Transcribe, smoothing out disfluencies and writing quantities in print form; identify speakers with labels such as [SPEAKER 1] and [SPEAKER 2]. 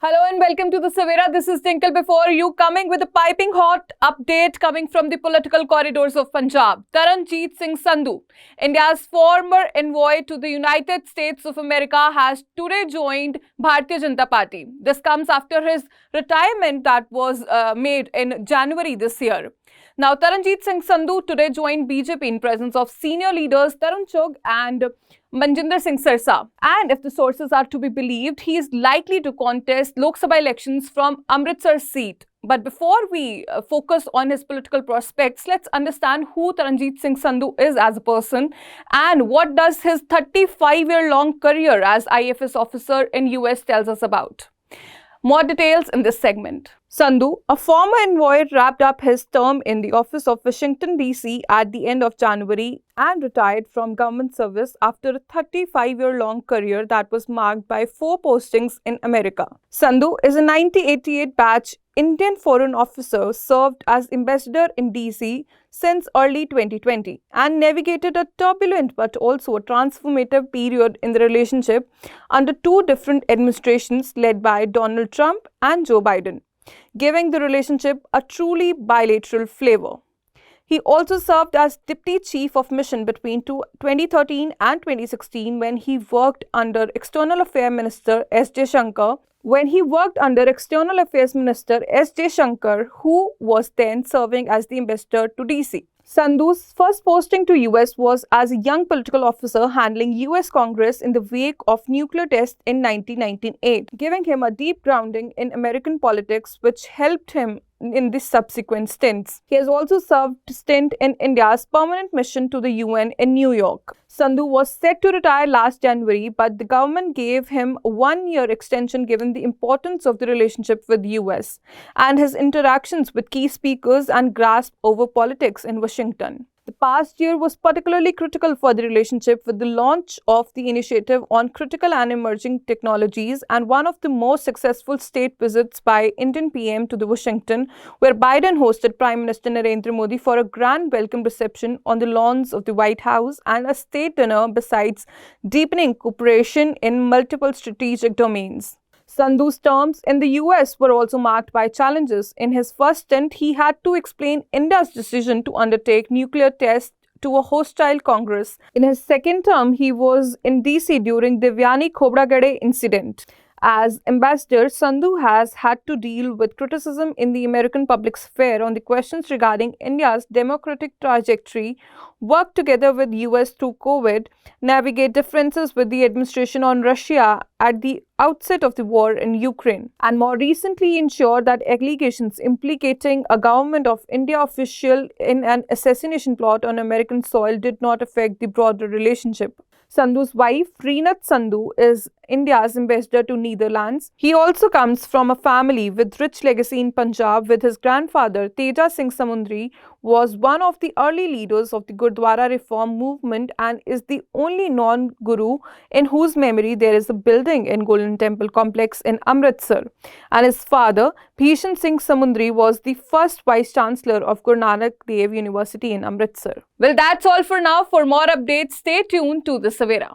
[SPEAKER 1] Hello and welcome to the Savera. This is Tinkle before you, coming with a piping hot update coming from the political corridors of Punjab. Taranjit Singh Sandhu, India's former envoy to the United States of America, has today joined Bharatiya Janata Party. This comes after his retirement that was made in January this year. Now, Taranjit Singh Sandhu today joined BJP in presence of senior leaders Tarun Chugh and Manjinder Singh Sirsa. And if the sources are to be believed, he is likely to contest Lok Sabha elections from Amritsar seat. But before we focus on his political prospects, let's understand who Taranjit Singh Sandhu is as a person and what does his 35-year-long career as IFS officer in US tells us about. More details in this segment. Sandhu, a former envoy, wrapped up his term in the office of Washington, D.C. at the end of January and retired from government service after a 35-year-long career that was marked by 4 postings in America. Sandhu is a 1988 batch Indian foreign officer, served as ambassador in D.C. since early 2020 and navigated a turbulent but also a transformative period in the relationship under 2 different administrations led by Donald Trump and Joe Biden, giving the relationship a truly bilateral flavor. He also served as Deputy Chief of Mission between 2013 and 2016 when he worked under External Affairs Minister S. J. Shankar, who was then serving as the ambassador to DC. Sandhu's first posting to US was as a young political officer handling US Congress in the wake of nuclear tests in 1998, giving him a deep grounding in American politics which helped him in the subsequent stints. He has also served a stint in India's permanent mission to the UN in New York. Sandhu was set to retire last January, but the government gave him a 1-year extension given the importance of the relationship with the US and his interactions with key speakers and grasp over politics in Washington. The past year was particularly critical for the relationship with the launch of the initiative on critical and emerging technologies and one of the most successful state visits by Indian PM to the Washington, where Biden hosted Prime Minister Narendra Modi for a grand welcome reception on the lawns of the White House and a state dinner, besides deepening cooperation in multiple strategic domains. Sandhu's terms in the US were also marked by challenges. In his first stint, he had to explain India's decision to undertake nuclear tests to a hostile Congress. In his second term, he was in DC during the Vyani Khobragade incident. As ambassador, Sandhu has had to deal with criticism in the American public sphere on the questions regarding India's democratic trajectory, work together with US through COVID, navigate differences with the administration on Russia at the outset of the war in Ukraine, and more recently ensure that allegations implicating a government of India official in an assassination plot on American soil did not affect the broader relationship. Sandhu's wife, Reenat Sandhu, is India's ambassador to Netherlands. He also comes from a family with rich legacy in Punjab, with his grandfather, Teja Singh Samundri, was one of the early leaders of the Gurdwara reform movement and is the only non-guru in whose memory there is a building in Golden Temple complex in Amritsar. And his father, Bhishan Singh Samundri, was the first Vice-Chancellor of Guru Nanak Dev University in Amritsar. Well, that's all for now. For more updates, stay tuned to the Savera.